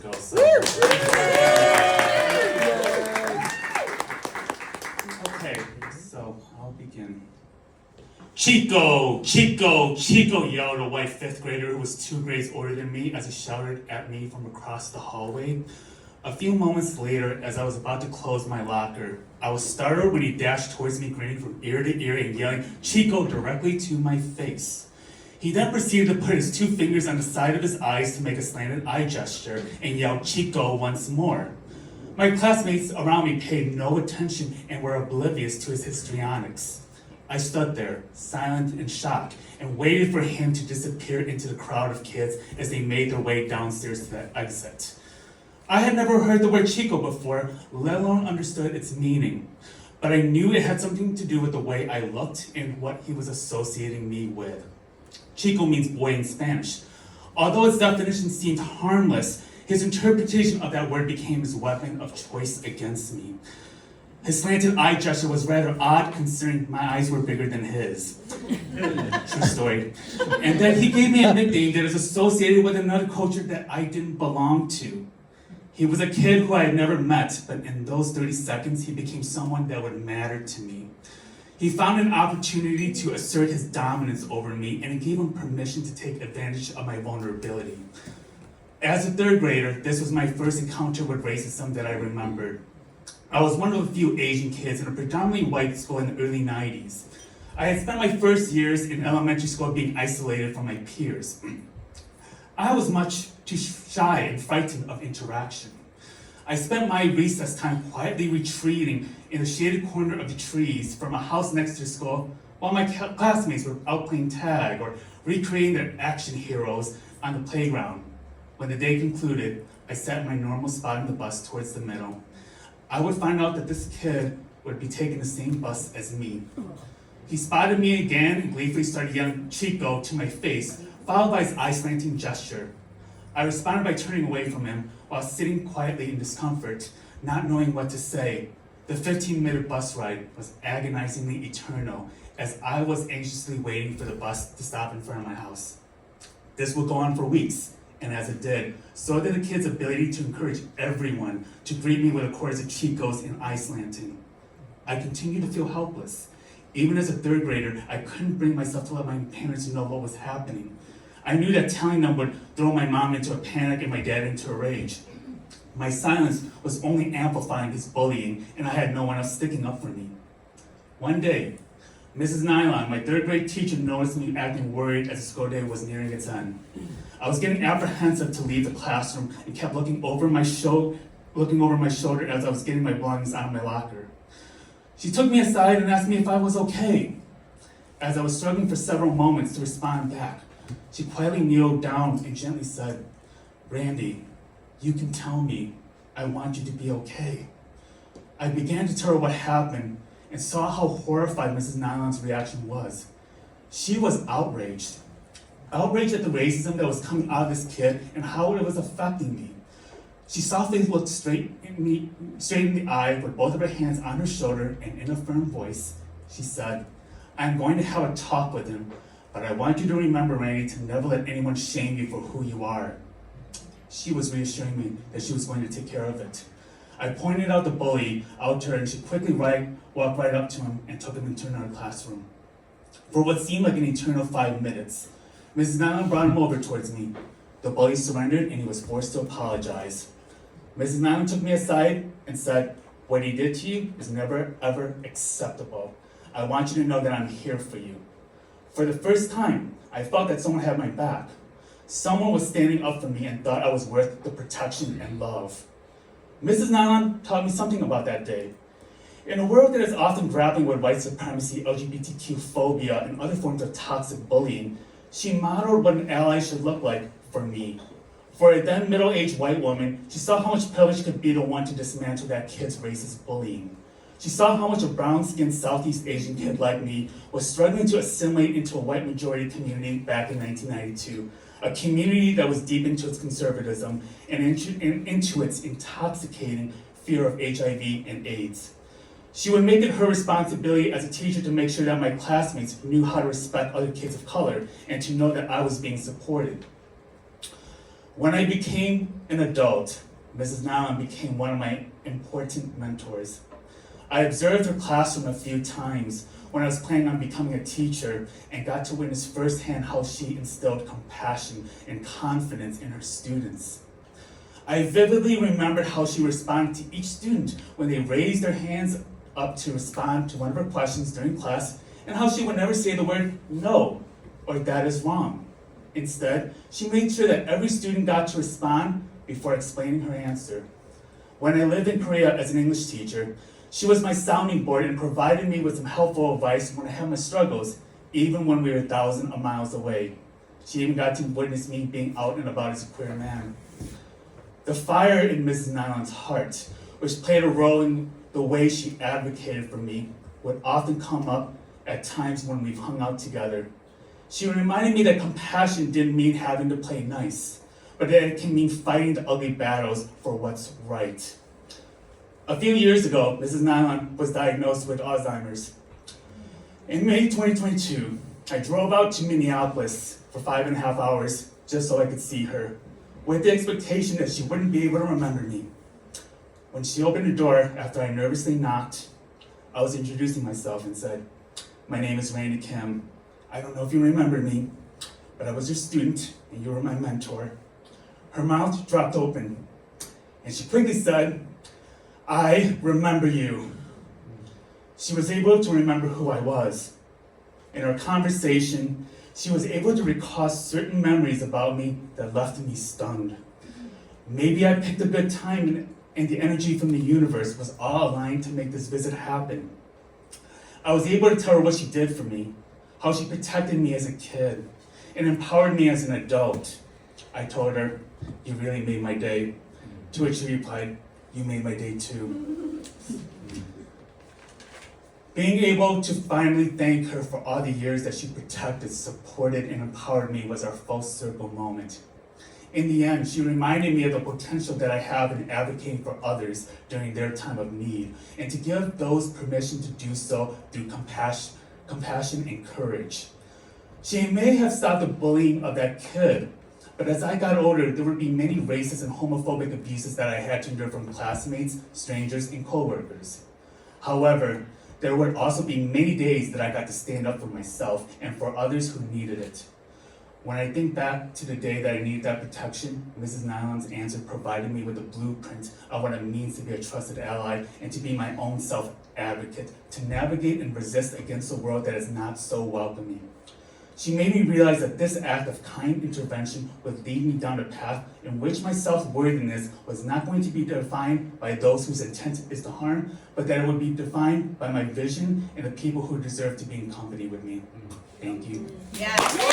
Go, so. Okay, so I'll begin. Chico, Chico, Chico, yelled a white fifth grader who was 2 grades older than me as he shouted at me from across the hallway. A few moments later, as I was about to close my locker, I was startled when he dashed towards me, grinning from ear to ear and yelling, "Chico," directly to my face. He then proceeded to put his 2 fingers on the side of his eyes to make a slanted eye gesture and yelled, "Chico," once more. My classmates around me paid no attention and were oblivious to his histrionics. I stood there, silent and shocked, and waited for him to disappear into the crowd of kids as they made their way downstairs to the exit. I had never heard the word Chico before, let alone understood its meaning, but I knew it had something to do with the way I looked and what he was associating me with. Chico means boy in Spanish. Although its definition seemed harmless, his interpretation of that word became his weapon of choice against me. His slanted eye gesture was rather odd considering my eyes were bigger than his. True story. And that he gave me a nickname that is associated with another culture that I didn't belong to. He was a kid who I had never met, but in those 30 seconds, he became someone that would matter to me. He found an opportunity to assert his dominance over me, and it gave him permission to take advantage of my vulnerability. As a 3rd grader, this was my first encounter with racism that I remembered. I was one of a few Asian kids in a predominantly white school in the early 90s. I had spent my first years in elementary school being isolated from my peers. I was much too shy and frightened of interaction. I spent my recess time quietly retreating in the shaded corner of the trees from a house next to the school while my classmates were out playing tag or recreating their action heroes on the playground. When the day concluded, I sat in my normal spot in the bus towards the middle. I would find out that this kid would be taking the same bus as me. He spotted me again and gleefully started yelling "Chico" to my face, followed by his eye-slanting gesture. I responded by turning away from him while sitting quietly in discomfort, not knowing what to say. The 15-minute bus ride was agonizingly eternal as I was anxiously waiting for the bus to stop in front of my house. This would go on for weeks, and as it did, so did the kid's ability to encourage everyone to greet me with a chorus of Chicos and eye slanting. I continued to feel helpless. Even as a 3rd grader, I couldn't bring myself to let my parents know what was happening. I knew that telling them would throw my mom into a panic and my dad into a rage. My silence was only amplifying his bullying, and I had no one else sticking up for me. One day, Mrs. Nilan, my 3rd grade teacher, noticed me acting worried as the school day was nearing its end. I was getting apprehensive to leave the classroom and kept looking over my shoulder as I was getting my belongings out of my locker. She took me aside and asked me if I was okay. As I was struggling for several moments to respond back, she quietly kneeled down and gently said, "Randy, you can tell me. I want you to be okay." I began to tell her what happened and saw how horrified Mrs. Nilan's reaction was. She was outraged. Outraged at the racism that was coming out of this kid and how it was affecting me. She softly looked straight in the eye with both of her hands on her shoulder, and in a firm voice, she said, "I'm going to have a talk with him, but I want you to remember, Randy, to never let anyone shame you for who you are." She was reassuring me that she was going to take care of it. I pointed out the bully out to her, and she quickly walked right up to him and took him into another classroom. For what seemed like an eternal 5 minutes, Mrs. Nilan brought him over towards me. The bully surrendered and he was forced to apologize. Mrs. Nilan took me aside and said, "What he did to you is never, ever acceptable. I want you to know that I'm here for you." For the first time, I felt that someone had my back. Someone was standing up for me and thought I was worth the protection and love. Mrs. Nilan taught me something about that day. In a world that is often grappling with white supremacy, LGBTQ phobia, and other forms of toxic bullying, she modeled what an ally should look like for me. For a then middle-aged white woman, she saw how much privilege could be to want to dismantle that kid's racist bullying. She saw how much a brown-skinned Southeast Asian kid like me was struggling to assimilate into a white majority community back in 1992, a community that was deep into its conservatism and into its intoxicating fear of HIV and AIDS. She would make it her responsibility as a teacher to make sure that my classmates knew how to respect other kids of color and to know that I was being supported. When I became an adult, Mrs. Nilan became one of my important mentors. I observed her classroom a few times when I was planning on becoming a teacher and got to witness firsthand how she instilled compassion and confidence in her students. I vividly remembered how she responded to each student when they raised their hands up to respond to one of her questions during class, and how she would never say the word no or that is wrong. Instead, she made sure that every student got to respond before explaining her answer. When I lived in Korea as an English teacher, she was my sounding board and provided me with some helpful advice when I had my struggles, even when we were thousands of miles away. She even got to witness me being out and about as a queer man. The fire in Mrs. Nilan's heart, which played a role in the way she advocated for me, would often come up at times when we've hung out together. She reminded me that compassion didn't mean having to play nice, but that it can mean fighting the ugly battles for what's right. A few years ago, Mrs. Nilan was diagnosed with Alzheimer's. In May 2022, I drove out to Minneapolis for 5.5 hours just so I could see her, with the expectation that she wouldn't be able to remember me. When she opened the door after I nervously knocked, I was introducing myself and said, "My name is Randy Kim. I don't know if you remember me, but I was your student and you were my mentor." Her mouth dropped open and she quickly said, "I remember you." She was able to remember who I was. In our conversation, she was able to recall certain memories about me that left me stunned. Maybe I picked a good time and the energy from the universe was all aligned to make this visit happen. I was able to tell her what she did for me, how she protected me as a kid, and empowered me as an adult. I told her, "You really made my day." To which she replied, "You made my day too." Being able to finally thank her for all the years that she protected, supported, and empowered me was our full circle moment. In the end, she reminded me of the potential that I have in advocating for others during their time of need, and to give those permission to do so through compassion and courage. She may have stopped the bullying of that kid, but as I got older, there would be many racist and homophobic abuses that I had to endure from classmates, strangers, and coworkers. However, there would also be many days that I got to stand up for myself and for others who needed it. When I think back to the day that I needed that protection, Mrs. Nilan's answer provided me with a blueprint of what it means to be a trusted ally and to be my own self-advocate, to navigate and resist against a world that is not so welcoming. She made me realize that this act of kind intervention would lead me down a path in which my self-worthiness was not going to be defined by those whose intent is to harm, but that it would be defined by my vision and the people who deserve to be in company with me. Thank you. Yes.